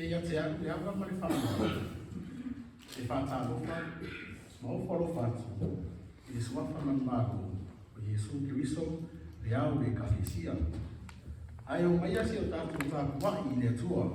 ia te aku, ia ka mare whanau. E whātārofa, mau whalo whātu, i suafa man māku, o Jesu Kiriso, le au le kāwhisia. Ai o mai asi o tātou tāku wahi i le tua.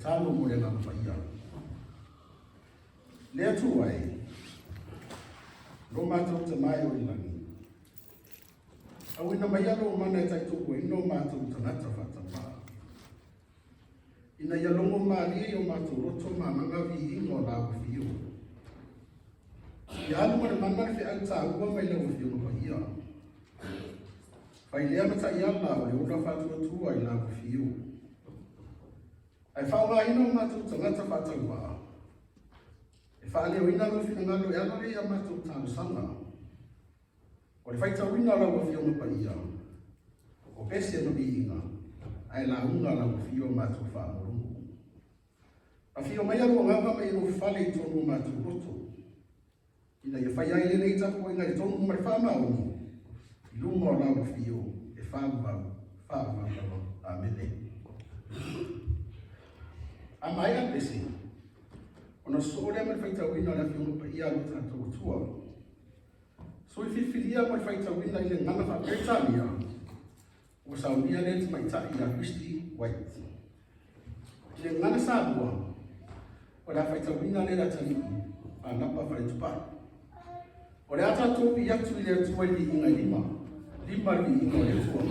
Talo mo le ngā Paia. Lea tuai, no mātou te mai o ilangi. Au ina mai alo o mana e tai tuku e no mātou tangata whatapa. Ina ialongo mālie o mātou roto mā mangavi ingo Lauga whio. Ia alu mana mana whi au tā ua mai lau whio no Paia. Whai lea mata i ala o le ora Faatuatua i Lauga whio. Ai whaunga ina o mātou tangata Faataua. E whaaleo ina lo whina ngalo e anare a mātou Talosaga. O le Faitau ina Lauga whio no Paia. O pese no inga. Ai la unga Lauga whio mātou whaamorungu. A whio mai alo nganga mai no whale i tonu mātou roto. Ina ia whai ai nei tapu inga i tonu mai whaamaoni. I lunga o Lauga whio e whaamau. Amene. A mai a pese, ona sole mai Faitau ina le whio no Paia lo tātou tua. So i whiwhiria mai Faitau ina i le ngana whapetania, o Sauniga le Tamaiti a Christie, Wright. I le ngana sābua, o le Faitau ina le la Tamaiti, Panapa whare Tupa'i. O le ata topi atu i le atua i inga lima li inga o le tua.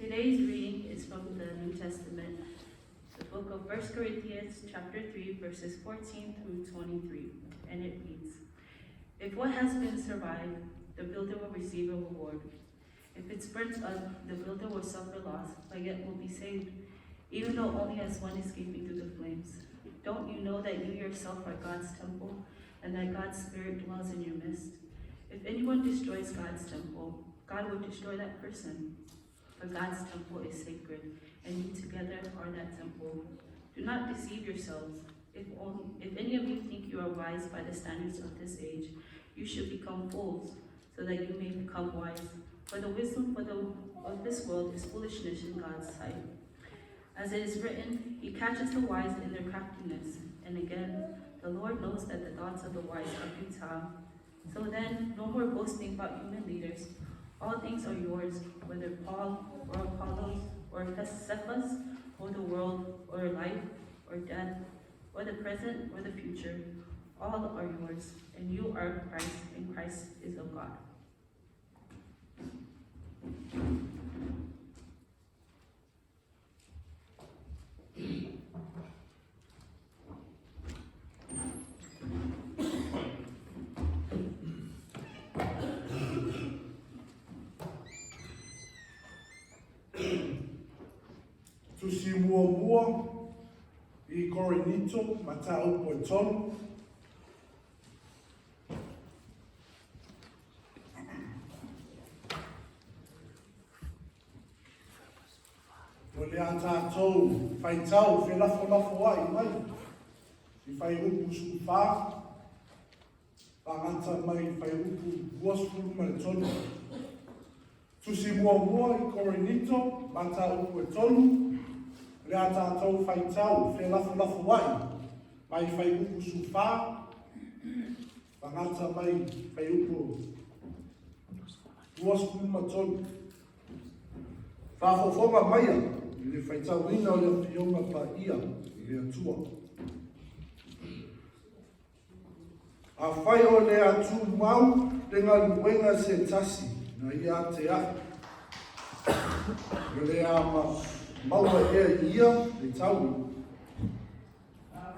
Today's reading is from the New Testament, the book of 1 Corinthians chapter 3, verses 14 through 23, and it reads, "If what has been survived, the builder will receive a reward. If it's burnt up, the builder will suffer loss, but yet will be saved, even though only as one escaping through the flames. Don't you know that you yourself are God's temple, and that God's Spirit dwells in your midst? If anyone destroys God's temple, God will destroy that person. For God's temple is sacred, and you together are that temple. Do not deceive yourselves. If any of you think you are wise by the standards of this age, you should become fools, so that you may become wise. For the wisdom of this world is foolishness in God's sight. As it is written, he catches the wise in their craftiness. And again, the Lord knows that the thoughts of the wise are futile. So then, no more boasting about human leaders. All things are yours, whether Paul or Apollos or Cephas or the world or life or death or the present or the future. All are yours, and you are Christ, and Christ is of God." Tusi mua I Korinito matau poitolo. O le a tātou Faitau whelafo ai mai. I whai upu suwha. Pangata mai whai upu buaspulu mai tonu. Tusi mua I Korinito matau poitolo. Le a tātou Faitau whelafo ai. Mai whai upu suwha. Pangata mai whai upu buaspulu mai tonu. Whafofonga maia. I le Faitau ina o le whionga Paia I le atua. A whai o le atu mau le ngā luenga se tasi na ia te ahi. Le a maua ia le tau.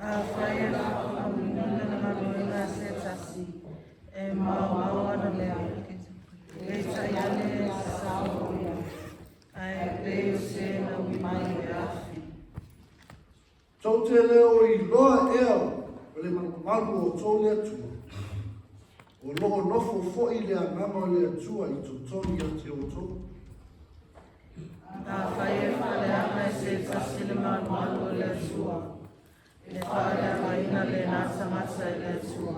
A whai e la ngā luenga se tasi e maua na le ahi. Le taiane sao ia. Ai leo se na mai e afi. Tau te leo I loa ea o le malu o tō le atua. O loo nofo fo I le anganga o le atua I tōtoni a te oto. A whai e whale anga e se tasi le malu o le atua. E whale anga ina le nasa masa I le atua.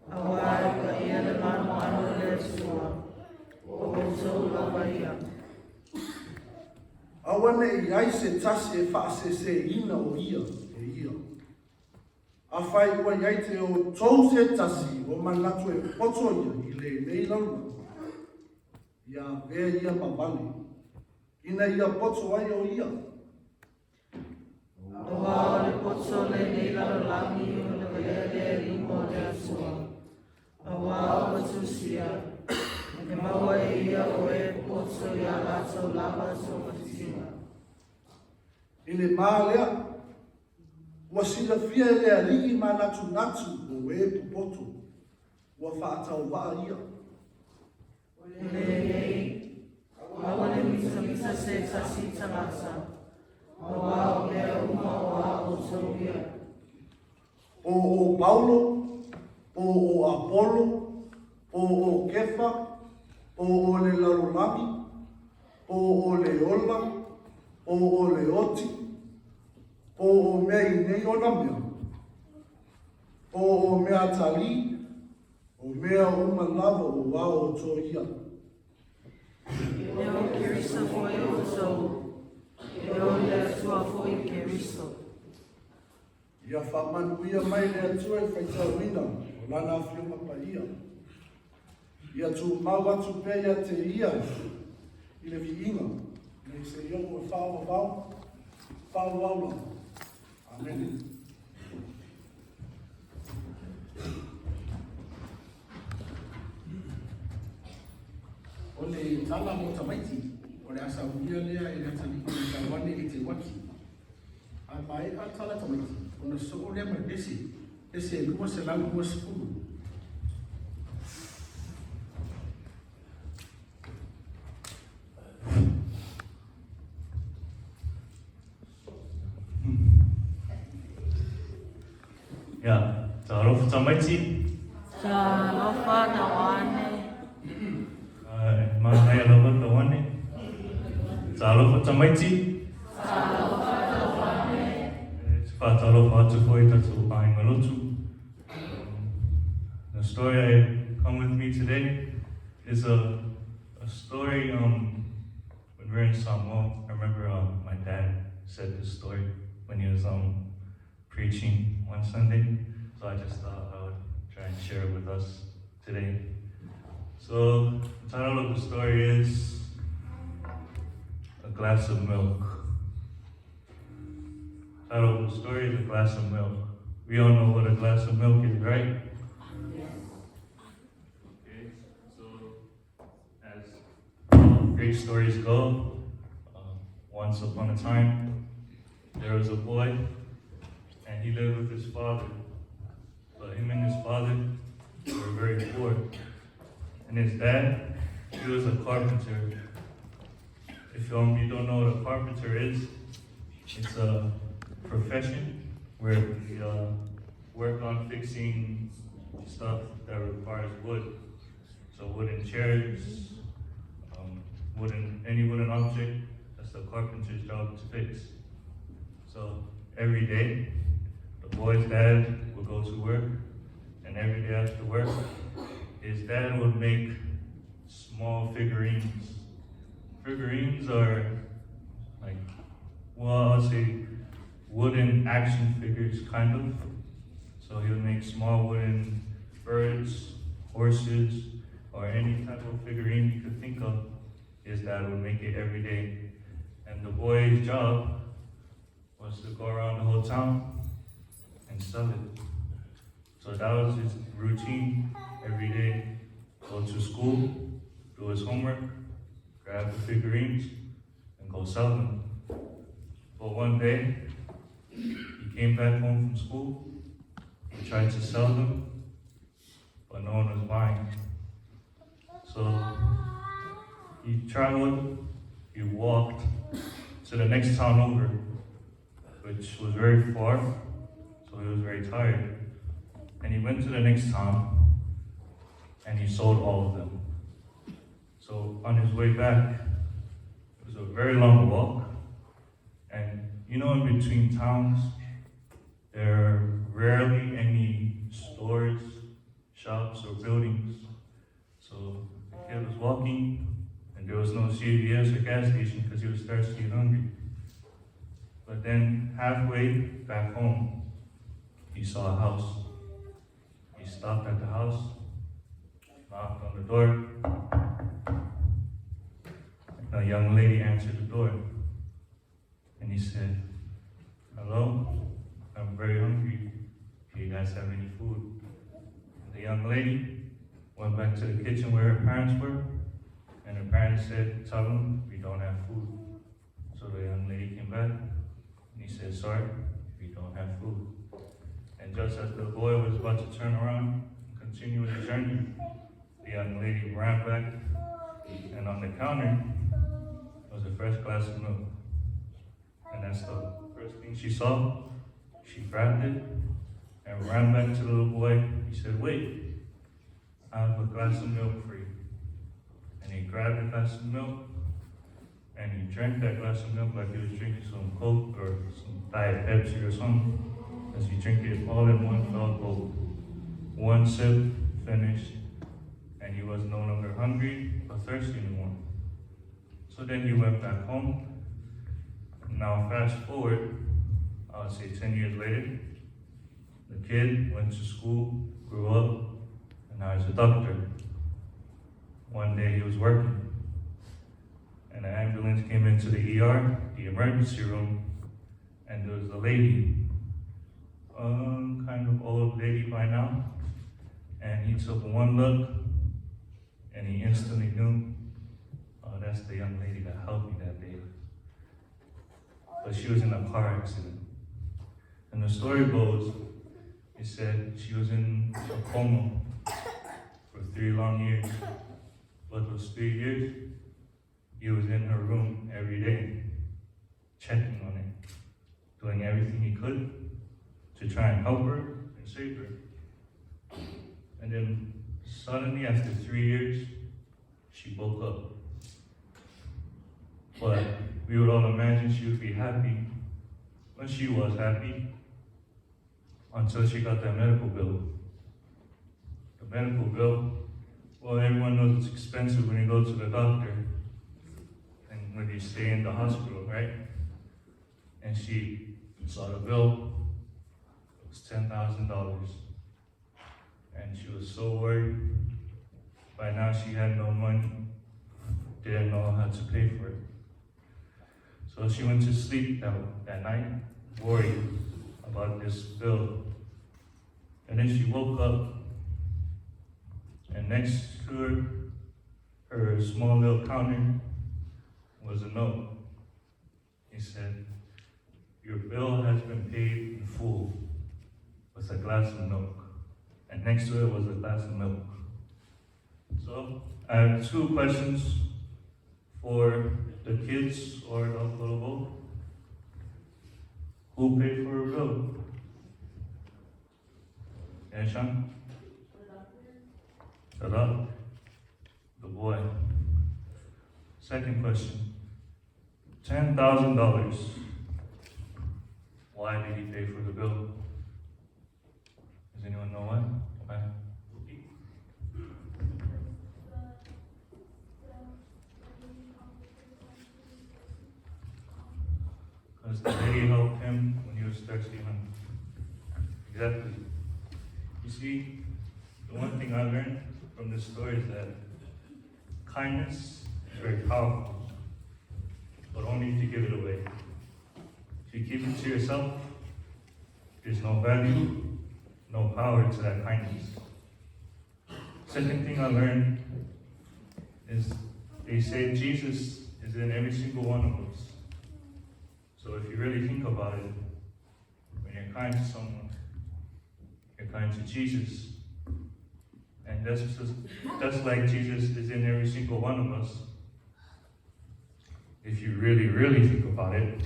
A wai ka ia le malu o le atua. O tō la waia. Awane I ai se tasi e whaasese ina o ia e ia. A whai ua iai te o tau se tasi o manatu e poto ia I le nei launa. Ia vea ia mawale. Ina ia poto ai o ia. O wao le poto le nei laulami o le lele rimo le asua. O wao o tusia. E maua e ia o e poto ia lato lava so matisina. I le mālea, ua sila fia e le alii ma natu o e pupoto. Ua whaatau waa ia. Maua le misa se tasi tamasa. O wao mea uma o a o Tovio. O Paulo, o Apollo, o Kefa, o le Larolami, o le Ola, o le Oti, o mea I nei ona mea, o mea tali, o mea uma lava o wao o tō ia. E o Kiriso foi o tō. E o le atua foi Kiriso. Ia whamanu ia mai le atua I Faitau ina, o lana whiunga Paia. Ia tū mau atu pēia te ia, I le viinga. Nei se iongo e whao aula. Amen. O le tala mo Tamaiti, o le asa unia lea e le tali i Dawane e Eteuati. A mai a Tala Tamaiti, o na so o lea mai desi e lua se lau lua sepulu. Ya, Talosaga Tamaiti. Luafa Dawane. Mahaya lava Dawane. Talosaga Tamaiti. Faatuatua Maua'a. The story I come with me today is a story when we were in Samoa. I remember my dad said this story when he was preaching one Sunday, so I just thought I would try and share it with us today. So the title of the story is A Glass of Milk. The title of the story is A Glass of Milk. We all know what a glass of milk is, right? Okay, so as great stories go, once upon a time, there was a boy, and he lived with his father. But him and his father were very poor. And his dad, he was a carpenter. If you don't know what a carpenter is, it's a profession where we work on fixing stuff that requires wood. So wooden chairs, any wooden object, that's the carpenter's job to fix. So every day, the boy's dad would go to work, and every day after work, his dad would make small figurines. Figurines are like, well, I would say wooden action figures, kind of. So he would make small wooden birds, horses, or any type of figurine you could think of. His dad would make it every day. And the boy's job was to go around the whole town and sell it. So that was his routine every day. Go to school, do his homework, grab the figurines, and go sell them. But one day, he came back home from school, he tried to sell them, but no one was buying. So he traveled, he walked to the next town over, which was very far, so he was very tired. And he went to the next town, and he sold all of them. So on his way back, it was a very long walk, and you know, in between towns, there are rarely any stores, shops, or buildings. So the kid was walking, and there was no CVS or gas station because he was thirsty and hungry. But then halfway back home, he saw a house. He stopped at the house, knocked on the door. A young lady answered the door, and he said, "Hello, I'm very hungry. Do you guys have any food?" And the young lady went back to the kitchen where her parents were, and her parents said, "Tell them we don't have food." So the young lady came back, and he said, "Sorry, we don't have food." And just as the boy was about to turn around and continue his journey, the young lady ran back, and on the counter was a fresh glass of milk. And that's the first thing she saw. She grabbed it and ran back to the little boy. He said, "Wait, I have a glass of milk for you." And he grabbed the glass of milk, and he drank that glass of milk like he was drinking some Coke or some Diet Pepsi or something. As he drank it all in one fell gulp. One sip, finished, and he was no longer hungry or thirsty anymore. So then he went back home. Now fast forward, I would say 10 years later, the kid went to school, grew up, and now he's a doctor. One day he was working, and an ambulance came into the ER, the emergency room, and there was a lady, kind of old lady by now, and he took one look, and he instantly knew Oh, that's the young lady that helped me that day. But she was in a car accident. And the story goes, it said she was in a coma for 3 long years. But those 3 years, he was in her room every day, checking on it, doing everything he could to try and help her and save her. And then suddenly, after 3 years, she woke up. But we would all imagine she would be happy when she was happy until she got that medical bill. The medical bill, well, everyone knows it's expensive when you go to the doctor and when you stay in the hospital, right? And she saw the bill, it was $10,000. And she was so worried. By now she had no money, didn't know how to pay for it. So she went to sleep that night, worried about this bill. And then she woke up, and next to her small little counter was a note. He said, "Your bill has been paid in full," with a glass of milk. And next to it was a glass of milk. So I have 2 questions for the kids or the Autalavou. Who paid for her bill? Yeah, Sean? The doctor. The boy. Second question. $10,000. Why did he pay for the bill? Does anyone know why? Why? Because the lady helped him when he was thirsty, huh? Exactly. You see, the one thing I learned from this story is that kindness is very powerful, but only if you give it away. If you keep it to yourself, there's no value, no power to that kindness. Second thing I learned is they say Jesus is in every single one of us. So if you really think about it, when you're kind to someone, you're kind to Jesus. And just like Jesus is in every single one of us, if you really, really think about it,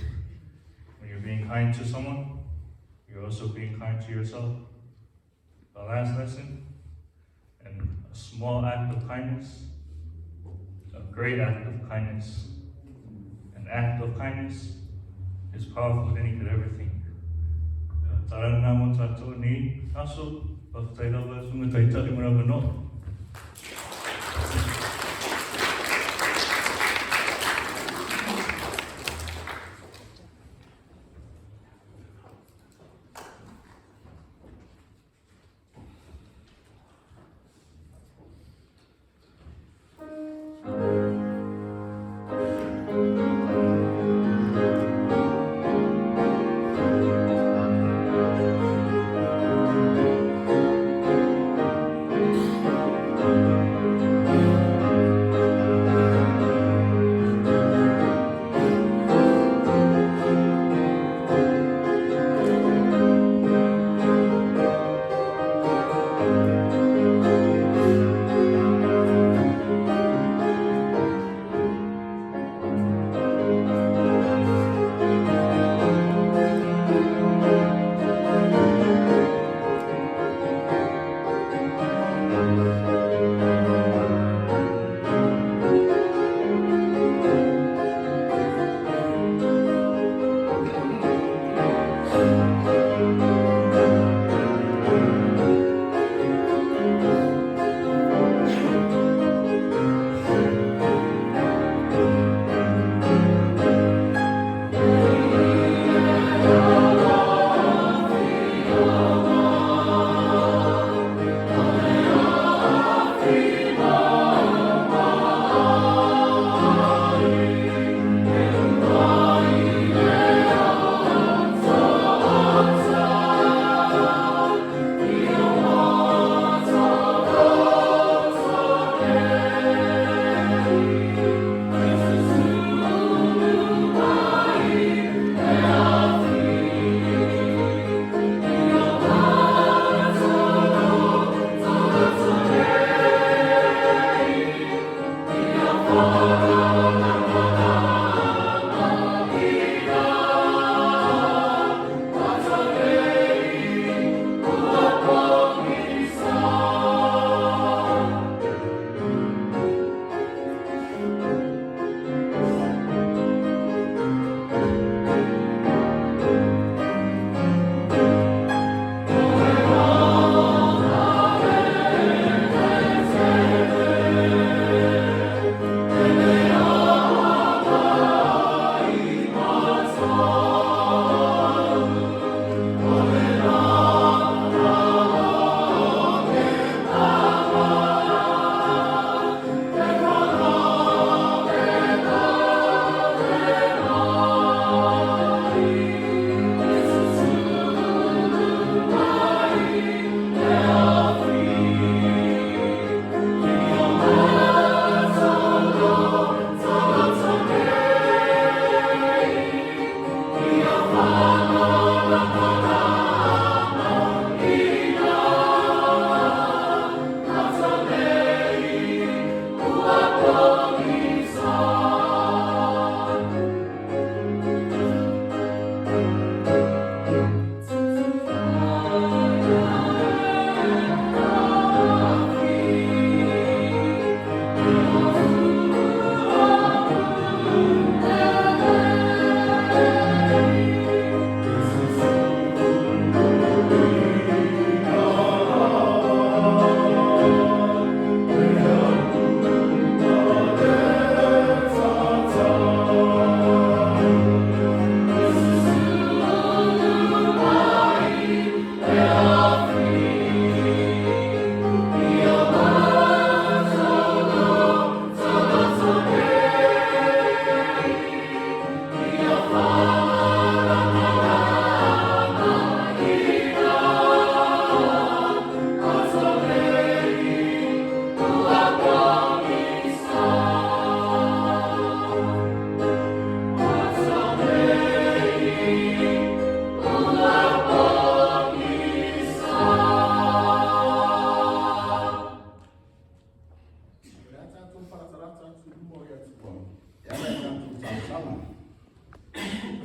when you're being kind to someone, you're also being kind to yourself. The last lesson, and a small act of kindness, a great act of kindness. An act of kindness is powerful than you could ever think. Tala namo tato ni aso, Faitau sunga taitari marama no.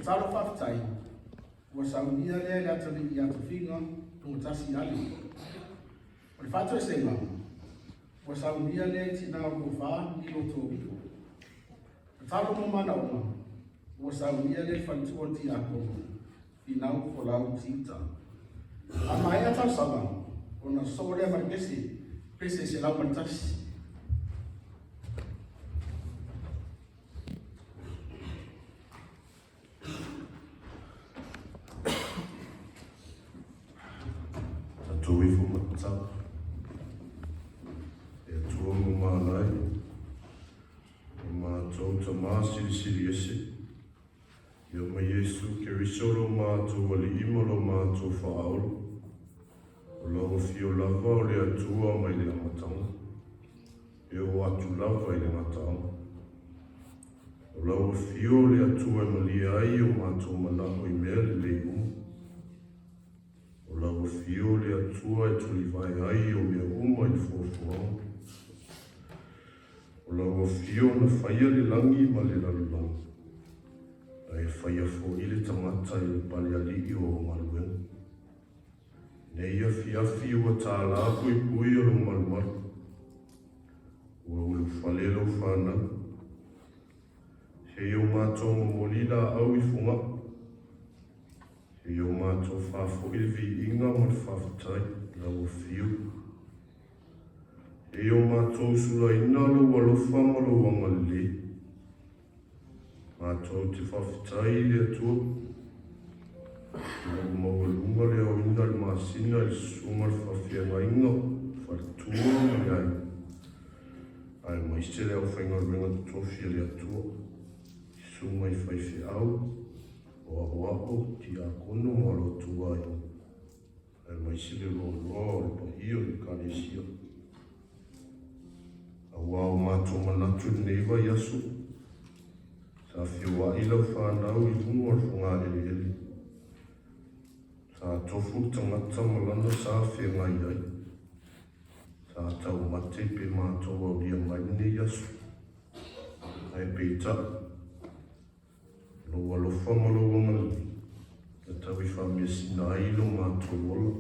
talo whaftai, ua Sauniga lea le atali I Tofiga, tunga tasi ali. O le whatua se ngā, ua Sauniga lea tina o Luafa, Milo Tovio. O talo mo mana uma, ua Sauniga lea Faatuatua Maua'a, Finau, Folau, Siuta. A mai a Talosaga, o na sore a markesi, pese se lau matasi. Tui fu matau. E tua mo mānai. O mātou ta māsiri siri ese. Ia ma Yesu ke risoro mātou wali imalo mātou whaaolo. O lau fio lava o le atua mai le amatanga. E o atu lava I le matanga. O lau fio le atua malia ai o mātou manako I mea le umu. O lau fio le atua e tuli vai ai o mea uma I fuafuanga. O lau fio na whaia le langi ma le lalulangi. Ai whaia fo I le tangata I le pale alii o maluenga. Nei a fiafi ua tāla pui pui o lo malumalu. Ua ulu whalelo whanau. Hei o mātou molila au I funga. Hei o mātou whafo ilvi inga mo le whawhatai lau o fiu. Hei o mātou sula ina lo walofa mo lo wangale. Mātou te whawhatai le atua. Ua mawalunga le o ina le māsina I sunga le whawhianga inga whatua mai ai. Ai maise le au whainga renga tofia le atua. Sunga I whaiwhi au. O aho ti a kono mo lo tua I. Ai maise le loa o le Paia o le Kalesia. A wao mātou manatu neiva I aso. Sa whiwa I lau whanau I hungo al whunga ele. Sa tofu tangata malana sa whenga ai. Sa tau mate pe mātou au lia maine I aso. Ai peita. Lo walofa malo wangali. Na tau I whamia sina ai lo mātou wala.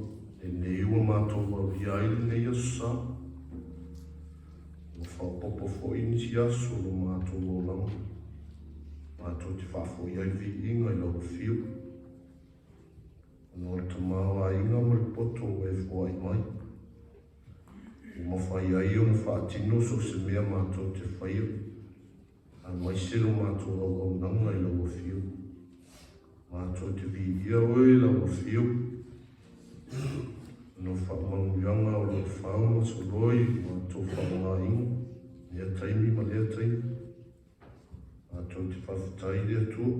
E neiwa mātou au lia ai le nei aso sa. Lo whapopo fo inisi aso lo mātou walang. Mātou te whafo I ai vi inga I lau fio. Nō te māua inga mai poto e fua I mai. I mawhai ai o na whaatino so se mea mātou te whaia. A mai sero mātou au nanga I lau fio. Mātou te vi ia oe lau fio. No whamanguianga o lau whaunga so roi mātou whaunga inga. Lea taimi ma lea taimi. Mātou te whawhatai lea tua.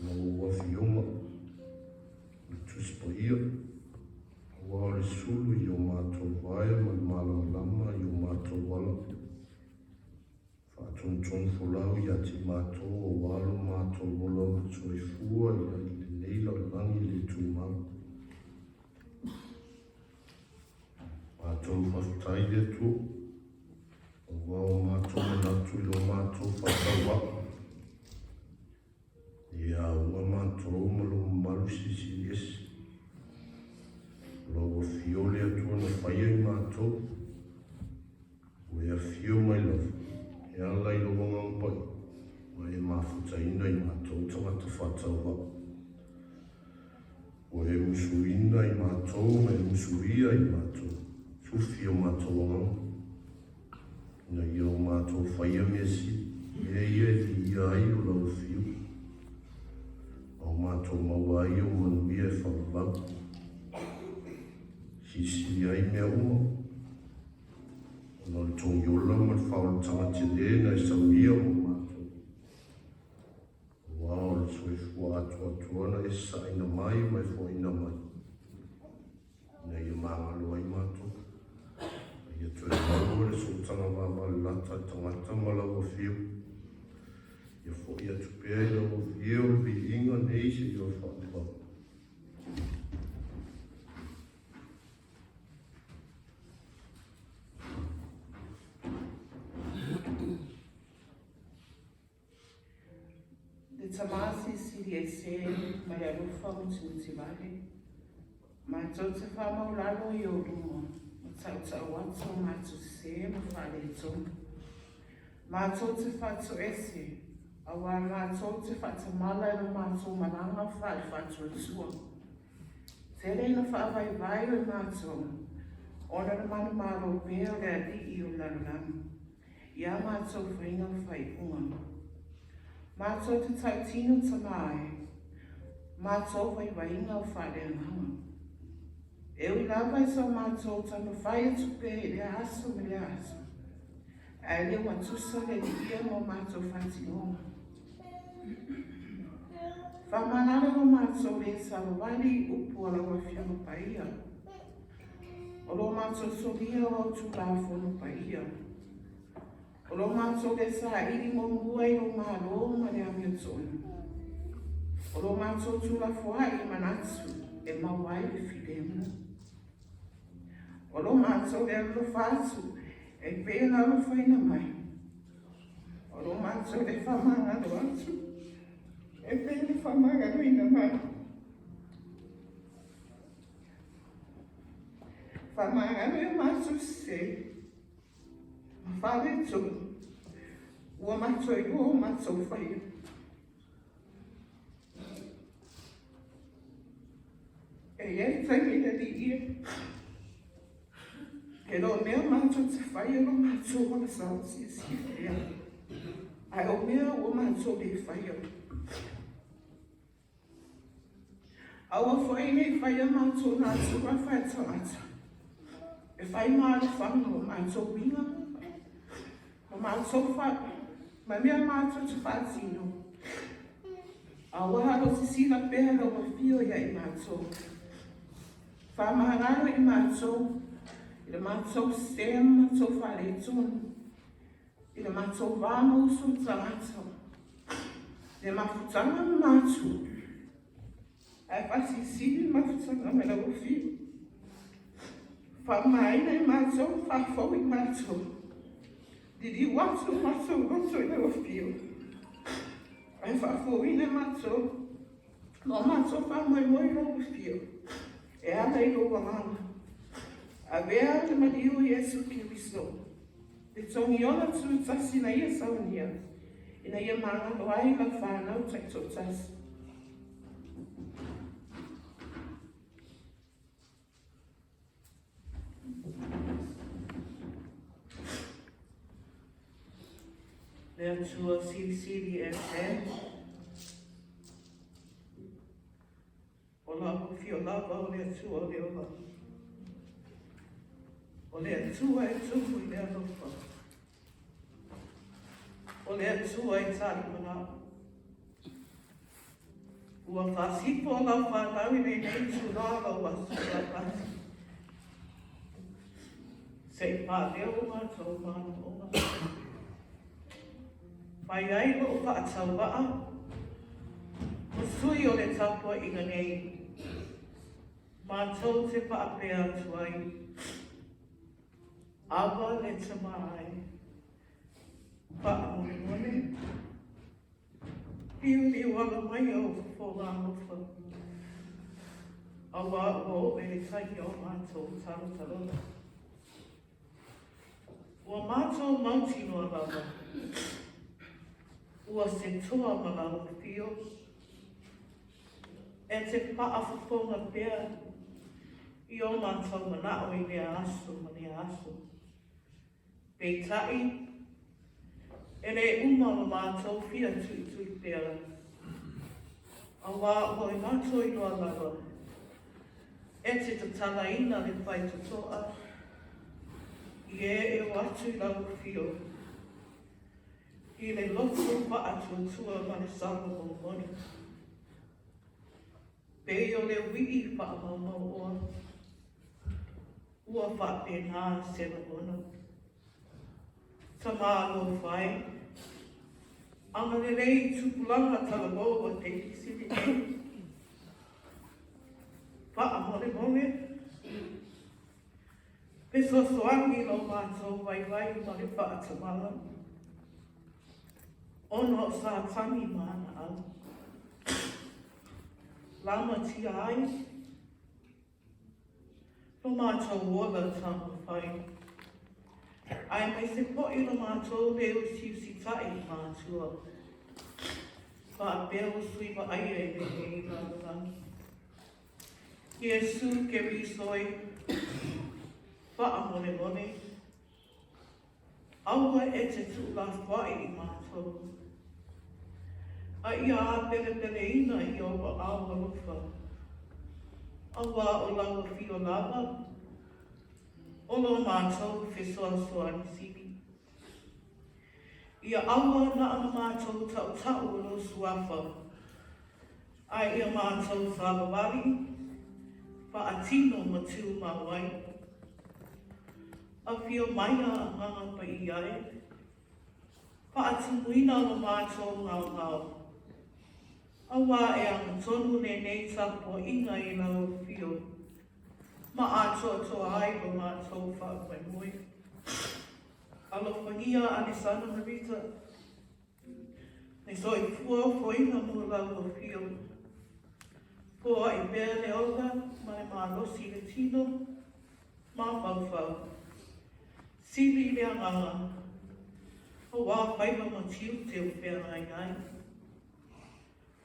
No ua fionga. Tusi Paia. Ua le sulu I o mātou Vaega ma le malama I o mātou wala. Whātontonu Folau I ati mātou o walo mātou wola matoi fua I ai le neila o langi le tūmau. Mātou whawhatai le tu. Ua o mātou manatu I o mātou Faataua. Ia ua mātou malo malu sisi esi. Lo fio le atua na whaia I mātou. Ua fio mai lafu. E ala I lo wangampai. Ua e mawhutaina I mātou tangata Faataua. Ua e musuina I mātou ma e musuia I mātou. Tufi o mātou wangam. Na I o mātou whaia mesi. E ia di ia ai o lau fio. O mātou Maua'a I o manuia e whawau. Hisi ai mea uma. Ono le tongi ola ma le whaola tangati lena E Sauniga o mātou. Wao le soifua atuana E saina mai mai foina mai. Nei e māngalo ai mātou. Ia tue maua le sultanga wama le lata tangata malawa fio. Ia fo ia tupea I lawa fio le vi inga nei se I o whaatau. Le tamasi siri e se mai alufa muti vale. Ma tot se fa maulalo i o rumo. Ma tau watu ma tu se ma fale to. Ma tot se fa tu ese. Awa ma tot se fa tu mala no ma tu malanga fale fa tu sua. Tere no fa vai vai o ma tu. Ona na manu maro peo le di I o lalam. Ia ma tu whainga whai unga. Mātou te tau tino tamai, mātou vai wainga o whare anhanga. E ui lava so mātou tano whai atu pe le aso me le aso. A le watusa le ia mo mātou whatingonga. Whamanara o mātou le salawari upu ala wa whiano Paia. O lo mātou solia o tu lafo no Paia. O lo mātou le sa iri mo mua I o mālo ma le amia tonu. O lo mātou tula fua I manatsu e mawai le fidemu. O lo mātou le alo fātu e pēna alo whaina mai. O lo mātou le whamanga lo atu e pēna whamanga lo ina mai. Whamanga lo e mātou se Whare tō, ua mātou I o mātou whaia. E iei taimina li ia. Ke lo mea mātou te whaia lo mātou o na sao si whia. Ai o mea o mātou le whaia. Aua whaine I whaia mātou nā tua whaia tāata. E whai māra whanga o mātou winga. O mātou wha, ma mea mātou te whātino. A waharo te sina pēra o whio ia I mātou. Whamahangaro I mātou, I le mātou stem mātou whare tonu. I le mātou wāmau su tātou. Le mafutanga mātou. Ai whasi siri mafutanga me lau whio. Whamaina I mātou, whafau I mātou. Didi watu mātou roto I lau whio. Ai whafau ina mātou. No mātou whamai moi lau whio. E ala I loa ngana. A vea le mariu Yesu Kiristo. Te tongi ona tu tasi na ia Sauniga. Ina ia mana loai la whanau taito tasi. Lea tua siri e te. O la whio lava o lea tua o lea lava. O lea tua e tupu I lea lofa. O lea tua e tari mana. Ua whasipo o lau whanau I nei tu rāra o asu la pasi. Se pāleo mātou mana o mātou. Mai ai o Faatau Maua'a. O sui o le tapua inga nei. Mātou te paapea atu ai. Awa le tamai. Paamorimone. Piu ala mai o Folau. Awa o e le kai o mātou talo. Ua mātou mauti noa lava. Ua se toa malau whio. E te paafafonga pēr. I o mātou manao I lea aso ma lea aso. Peitai. E le uma o mātou whia tui pēra. A wā o I mātou I noa lava. E te Tala ina le Faituatua. I e o atu I lau whio. I le loto Faatuatua Maua'a. Pei o le wii Maua'a. Ua whapena sena ona. Tamalo whai. Anga le rei tupulanga Talosaga o te kisiri. Whaamore. Peso soangi lo mātou vai mare whaatamala. Ono sa tani mana au. Lama tia ai. Lo mātou ola tama whai. Ai mai se po'i lo mātou leo siusi tai mātua. Wha a beo sui wa aia e me hei rārangi. Iesu ke risoi. Wha a mone mone. Aua e te tūla whai I mātou. A ia a pele pele ina I owa awa lufa. Awa o lawa whio lava. Olo mātou whesoa soa ni sibi. Ia awa na ana mātou tau tau o lo suafa. Ai ia mātou whawawari. Wha a tino matu mawai. A whio maina a hanga pa I ai. Wha a tumuina o mātou ngau ngau. Awa e ang tonu ne nei tapo inga I lau whio. Ma a toa ai o mātou whaakwe mui. Alofangia ane sana marita. Ne so I fua fo inga mua lau o whio. Fua I bea le oga, mai mā losi le tino, mā whauwhau. Sili le anganga. O wā whaiva ma tiu te o pēr ngai ngai.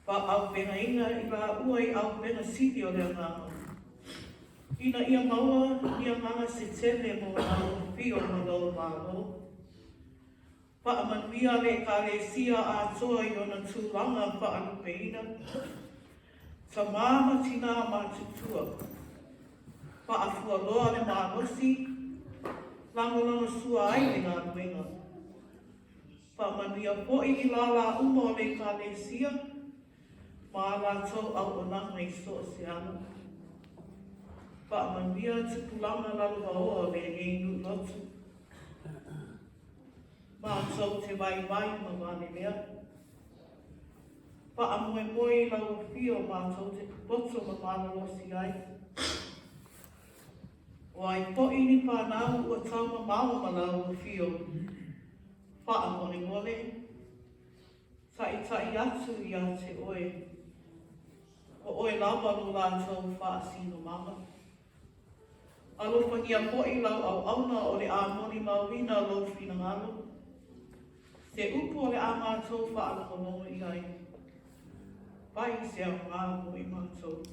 Wha au pēna inga I la ua I au pēna sili o le anganga. Ina ia maua, ia manga se tele mo au whio ma lau mālo. Wha a manuia le ka le sia a toa I ona tūlanga wha anu peina. Ta māma tina mā tutua. Wha a fua loa le mā nosi. Lango sua ai le ngā nuenga. Wha manuia po'i I la uma o le ka le sia. Mā la tau au o nanga I so se ana. Wha manuia tupulanga lalu o le einu lotu. Mā tau te vai vai ma vane mea. Wha a moe lau whio mā tau te boto ma mana losi ai. O ai po'i ni whanau ua tau ma mau ma lau whio. Wha a mone mole. Tai atu I a te oe. O oe lava lo lātou wha a sino mama. Alofangia po'i lau au auna o le a moni mawina lo whina ngalo. Se upo o le a mātou wha a lokonono I ai. Pai se a ngāmo I mātou.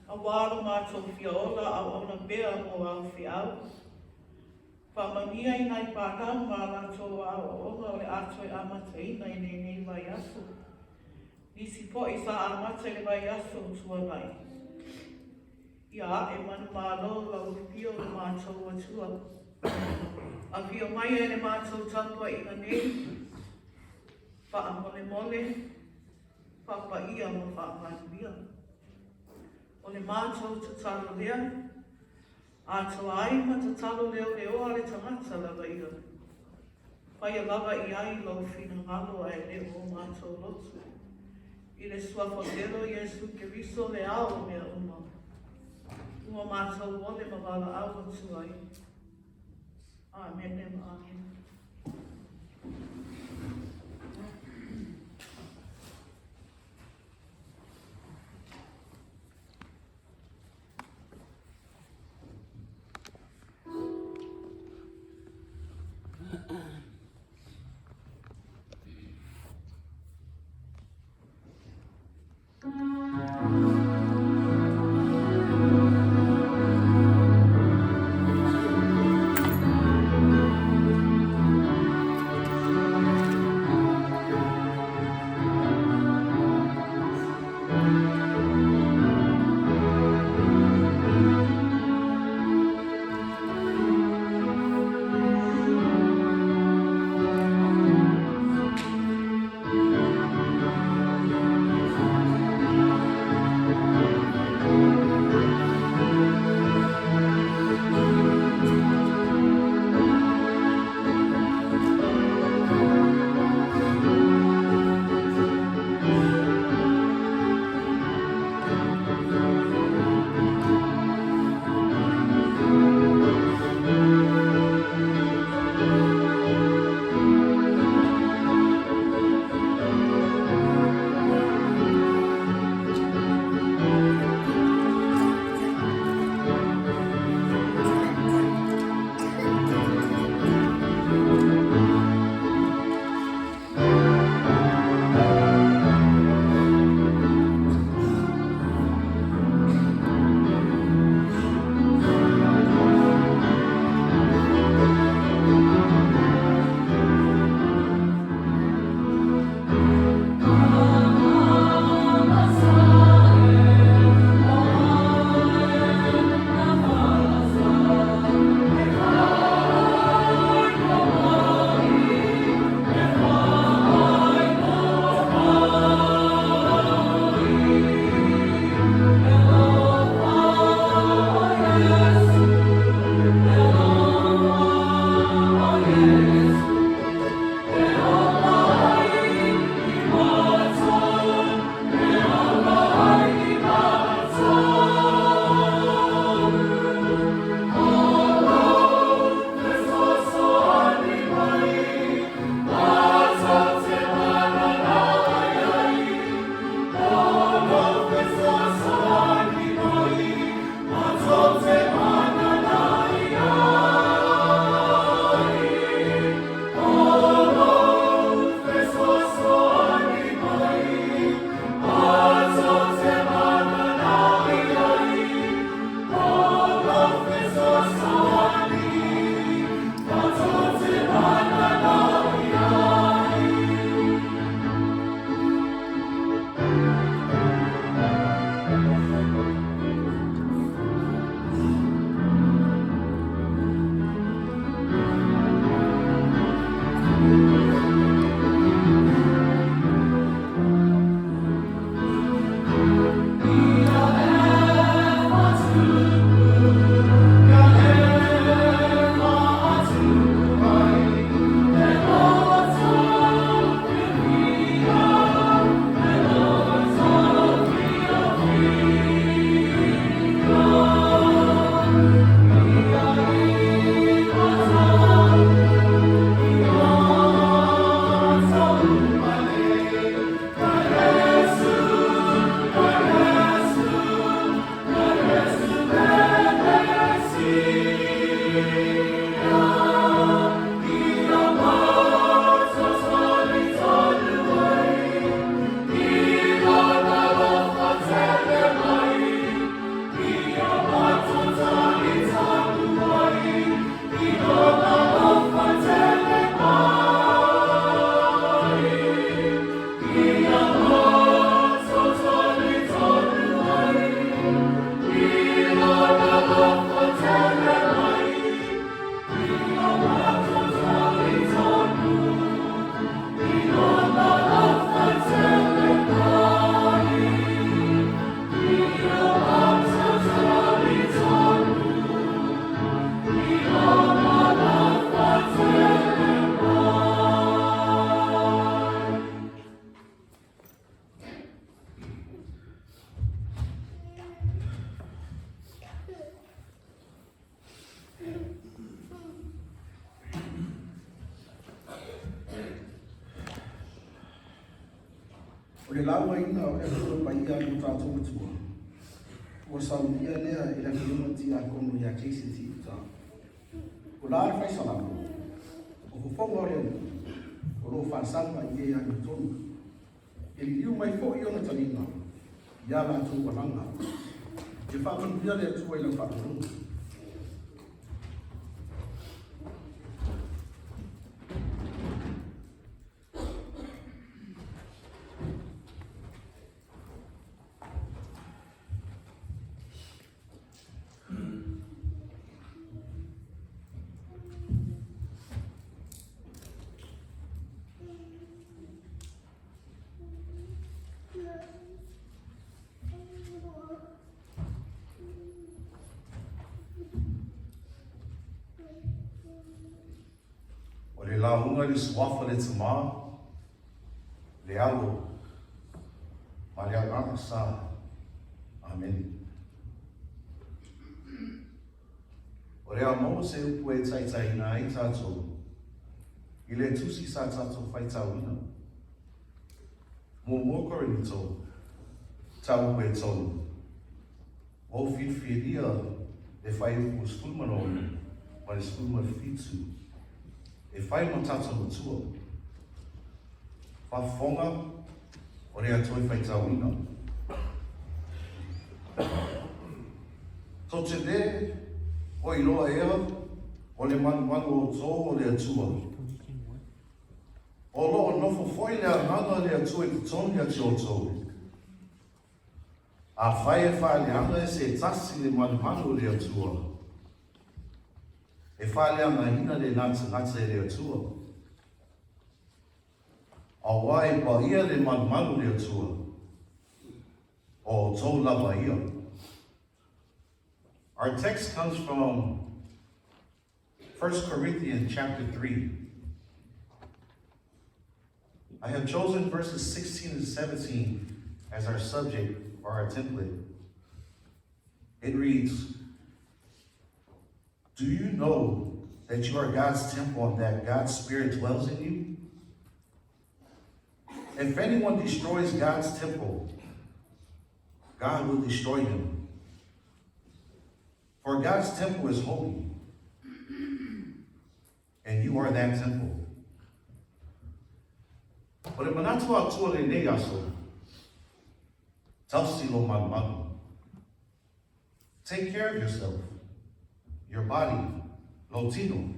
A wāro mātou whiaola au auna bea mo au whiau. Whamania I nai pātau mā lātou au onga o le atoi amataina I nei vai aso. Nisi po'i sa amata I le vai aso tua nai. Ia e manu mālo lau whio le mātou atua. A whio mai e le mātou tapua I nga nei. Wha a mole mole. Wha Paia mo wha manuia. O le mātou te talo lea. A toa ai ma te talo leo leo a le tangata lava ia. Paia lava I ai lau whina ngalo a e leo o mātou lotu. I le suafa lelo Iesu ke riso le ao mea uma. Ua mātou wole ma wala au atu ai. Amen e ma amen. O le Lauga ina o le Paia no tātou matua. O Sauniga lea i la community a kono ia Christie ta. O la fai salamu. O ko fonga o le o lo whaasanga i e ani tonu. E li liu mai fo i ona talina. Ia la tu walanga. E whaapanuia le atua i la whaapanu. Le launga le suafa le tama, le alo, ma le agana sa. Amen. O le amo se upu e taitaina i tātou, i le tusi sa tātou Faitau ina. Mo mokorinito, tau e tonu. O whiwhiria e whai upu skulmano, ma le skulmano fitu. E whai mo tata matua. Whafonga o rea toi Faitau ina. So te ne, o i loa ea, o le manu o tō o le atua. O loa nofo foi le ananga le atua i tonu ia tio tō. A whai e whai le anga e se tasi le manu o le atua. E whālea ngā hina le ngata e le atua. A wai pa ia le malu le atua. O tō lava ia. Our text comes from 1 Corinthians chapter 3. I have chosen verses 16 and 17 as our subject or our template. It reads, do you know that you are God's temple and that God's Spirit dwells in you? If anyone destroys God's temple, God will destroy him. For God's temple is holy, and you are that temple. But in Faatuatua Maua'a, Tusi lo manu. Take care of yourself, your body, lotino.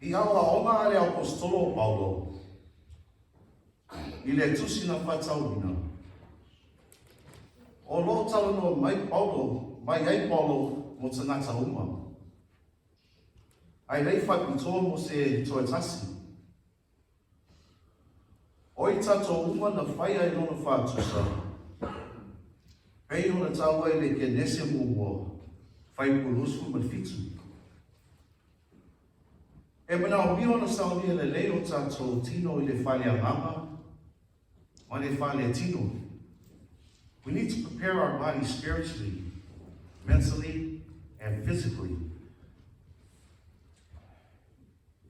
I awa ona ale apostolo Paulo. I le tusi na Faitau ina. O lo tala no mai Paulo, mai ai Paulo mo tanata uma. Ai rei whakitoa mo se Eteuati. O i tato uma na whai ai lona whātusa. Pei ona tau ai le ke nese mua, whai purusu ma fitu. E mana o mi ona Sauniga le leo tato tino i le whale angama, ma le whale tino. We need to prepare our bodies spiritually, mentally, and physically.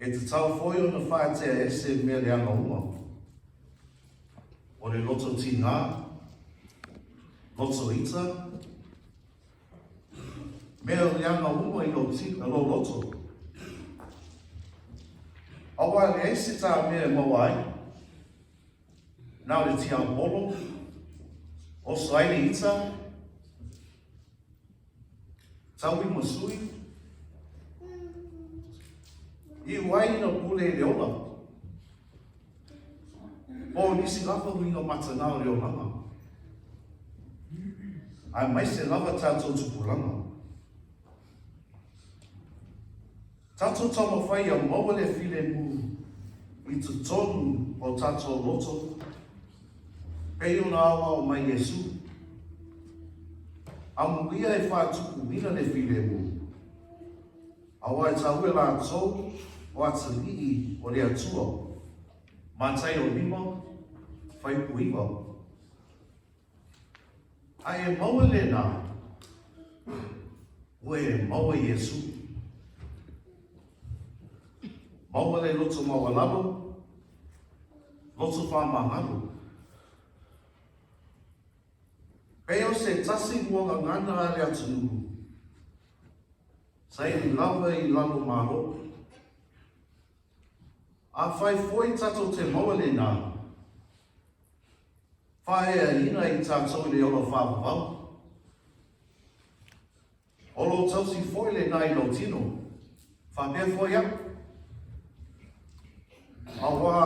E te tau foi ona whātea ese mea le anga uma. O le loto tina, loto ita, mea le anga uma i lo loto. Awa le eise tā mea mawai, nā le tia polo, o saile ita, tau i masui, i wai na pule le ola. O nisi lava hui no matanao le olanga. Ai mai se lava tātou tupulanga. Tātou tama whai a maua le file mu i tu tonu o tātou loto. Pei ona awa o mai Yesu. Amuia e whātuku mina le file mu. Awa e taue la tau o atalii o le atua. Matai o lima, whai puiwa. Ai e maua le nā. Ue e maua Yesu. Maua le loto maua lalo. lotu whamahanu. Peo se tasi mua ngana ale atu nuhu. Sai ni lava I lalo maho. A whai foi tato te maua le nā. Whae a ina I tato le olo whāpapau. Olo tausi foi le nā I no tino. Whapea foi au. A wā,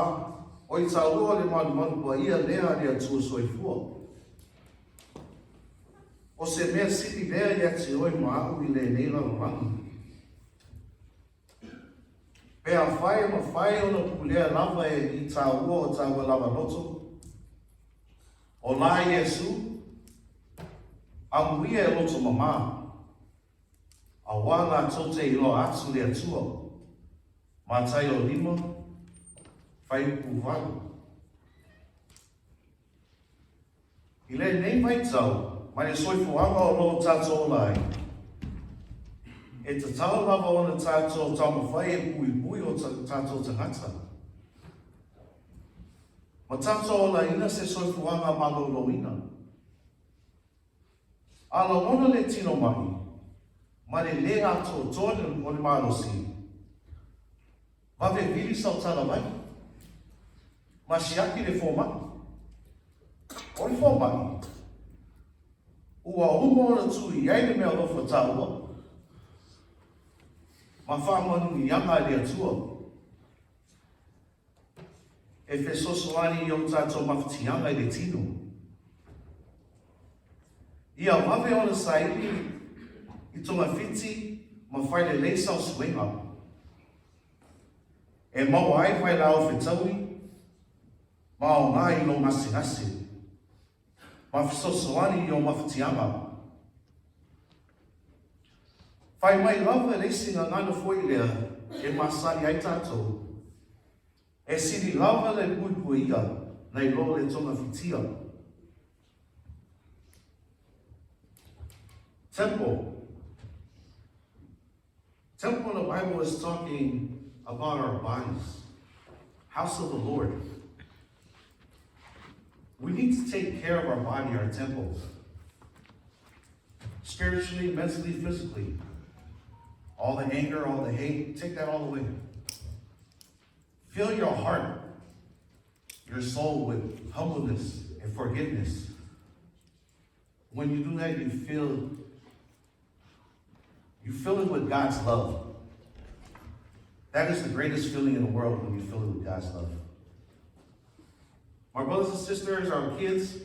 o I tāua le manu Paia lea lea tua soifua. O se mea siti lea ia te oi maau I le neira rangi. Pea whae ma whae o na pulea lava I tāua o tāua lava loto. O la Yesu, a muia e loto mamā. A wala tote I lo atu le atua. Mātai o lima, whai puwalu. I le nei mai tau, mai le soifuanga o lo tātou lai. E te tau lava o na tātou tau mawhai e pui o tātou tangata. Ma tātou la ina se soifuanga malo loina. Ala ona le tino mai, ma le le ato tōne o le mālosi. Wawe vili sau tala mai. Ma siaki le fōmai. O le fōmai. Ua umo na tui ai le mea lofa tāua. Ma whamanu I anga le atua. E whe sosoani I o tātou mawhatianga I le tino. Ia wawe o na saili I tonga whiti ma whai le leisau suenga. E mau ai whai lao whetaui, ma o ngā I lo ngasi. Ma whisosoani I o mawhatianga. Whai mai lava reisinga ngana foi lea, e masari ai tātou. E siri lava le pui ia, nei lo le tonga whitia. Temple. Temple in the Bible is talking about our bodies. House of the Lord. We need to take care of our body, our temple. Spiritually, mentally, physically. All the anger, all the hate, take that all away. Fill your heart, your soul with humbleness and forgiveness. When you do that, you fill it with God's love. That is the greatest feeling in the world, when you fill it with God's love. My brothers and sisters, our kids,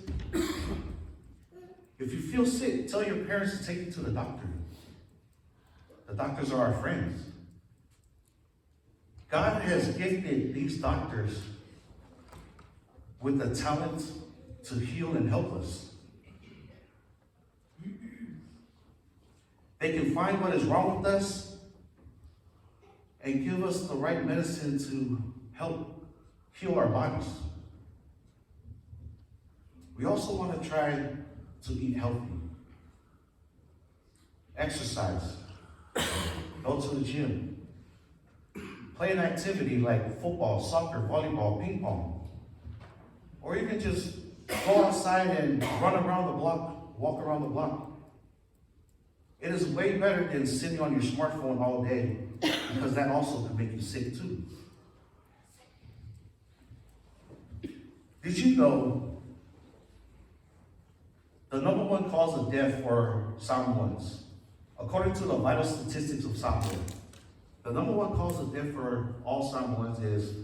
if you feel sick, tell your parents to take you to the doctor. The doctors are our friends. God has gifted these doctors with the talent to heal and help us. They can find what is wrong with us and give us the right medicine to help heal our bodies. We also want to try to eat healthy. Exercise. Go to the gym. Play an activity like football, soccer, volleyball, ping pong. Or even just go outside and run around the block, walk around the block. It is way better than sitting on your smartphone all day, because that also can make you sick too. Did you know the number one cause of death for Samoans, according to the vital statistics of Samoa, the number one cause of death for all Samoans is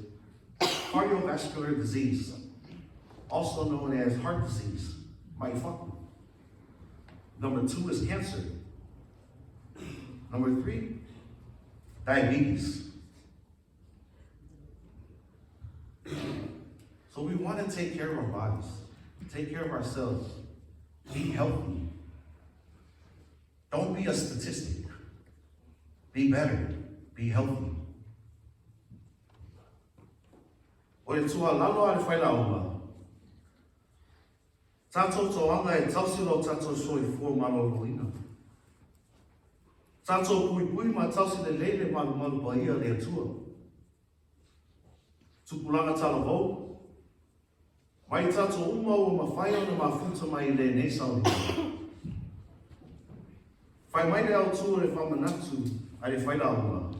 cardiovascular disease, also known as heart disease, maiwhaku. Number 2 is cancer. Number 3, diabetes. So we want to take care of our bodies, take care of ourselves, be healthy. Don't be a statistic. Be better, be healthy. O le tua lalo ale whai lauma. Tātou toanga e tausilo tātou soi fua malo loina. Tātou pui ma tausi le leile malu Paia le atua. Tupulanga Talavou, Mai tato uma o mawhai ona mafuta mai le nei Sauniga. Whai mai le au tua le whamanatu a le whailaunga.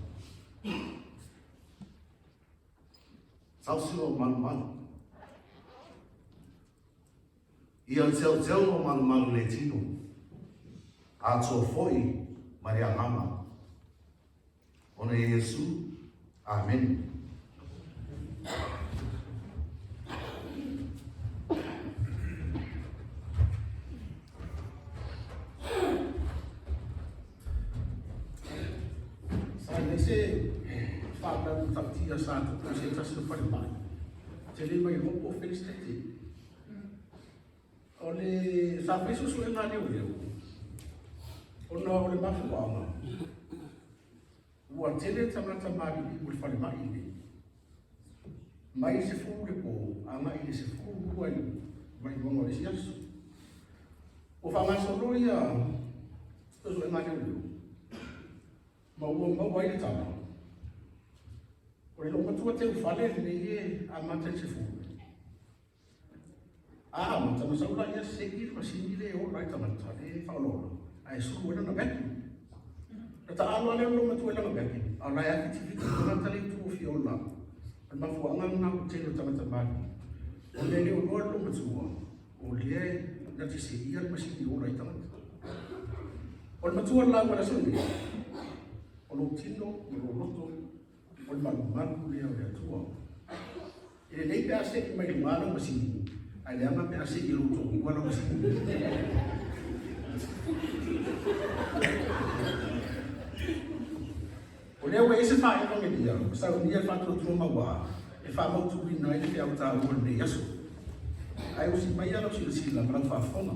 Tausi o malu. Ia teo o malu le tino. A toa foi mai a mama. Ona Yesu. Amen. Se fala do tatia santo, a gente se faz mal. Se ele vai roubar o felicite. Olhe, sabe isso suele na eu. O não olhe mais forma. O atende tamata mari o fale mais ele. Mas se for depois, a mais se for vai vamos olhar isso. O falar sobre ia, suele na eu. Mau ai tama. O le loma tua te ufale le ie a mata se fu. Ah, mata ma saula ia segi ma sinile o Wright mata le Folau. Ai su wena na beki. Ta alo le loma tua le beki. Ala ya activity mata le tu fi ola. Ma fu anga na o te ta mata ba. O le o loma tua. O le na te se ia ma sinile o Wright mata. O ma tua la wala sunni. O lo tino, o lo roto, o le malu lea o le atua. E lei pe ase ki mai lumana masini. Ai le ama pe ase ki roto ki wala masini. O lea ue ese whae no me dia, o Sauniga Faatuatua Maua'a. E wha mautu wina e te Autalavou ne yaso. Ai o si mai ala o sila marau whaafonga.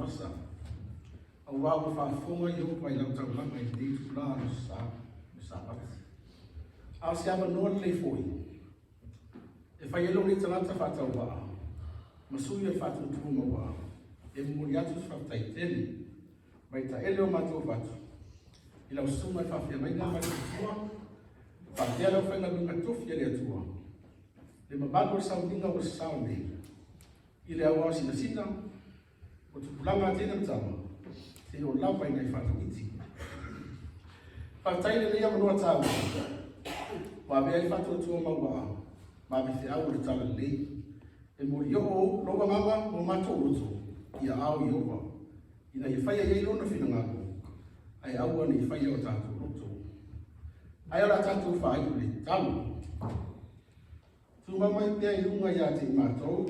sa. Au wau whaafonga i hopa i lau tau langa i nei tu la no sa pati. Au se ama noa le foi. E whai elo ni tangata Faatuatua. Masui e Faatuatua Maua'a. E muri atu whaftai teli. Mai ta ele o matua watu. I lau suma e whawhia mai ngā mai tua. Whawhia lau whainga lunga tofi ele atua. Le mabago Sauniga o Sauniga. I le au sina sina. O tupulanga tēnā tama. Te o lapa i nei Tamaiti. Whaftai le lea manua tāu. Wa mea i Faatuatua Maua'a. Ma me te au le tala lei. E muri o loga nganga o mato uto. Ia au i owa. Ina i whaia iei lona whina ngako. Ai au ana i whaia o tātou roto. Ai ora tātou whai o le talu. Tu mamai pia i runga ia te i mātou.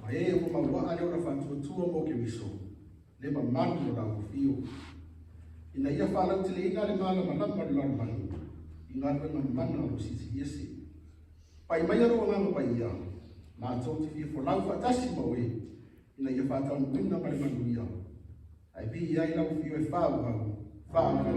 Ma e o Maua'a le ora Faatuatua mo ke wiso. Le ma manu o lau fio. Ina ia whalau te le ina le mana malama le lalamani. I ngā ruenga mana o sisi iesi. Pai mai aro ngā Paia. Mātou te fia Folau whatasi mo e. Ina ia whatau mwina mare manuia. Ai pi iai lau fio e whāu. Amen.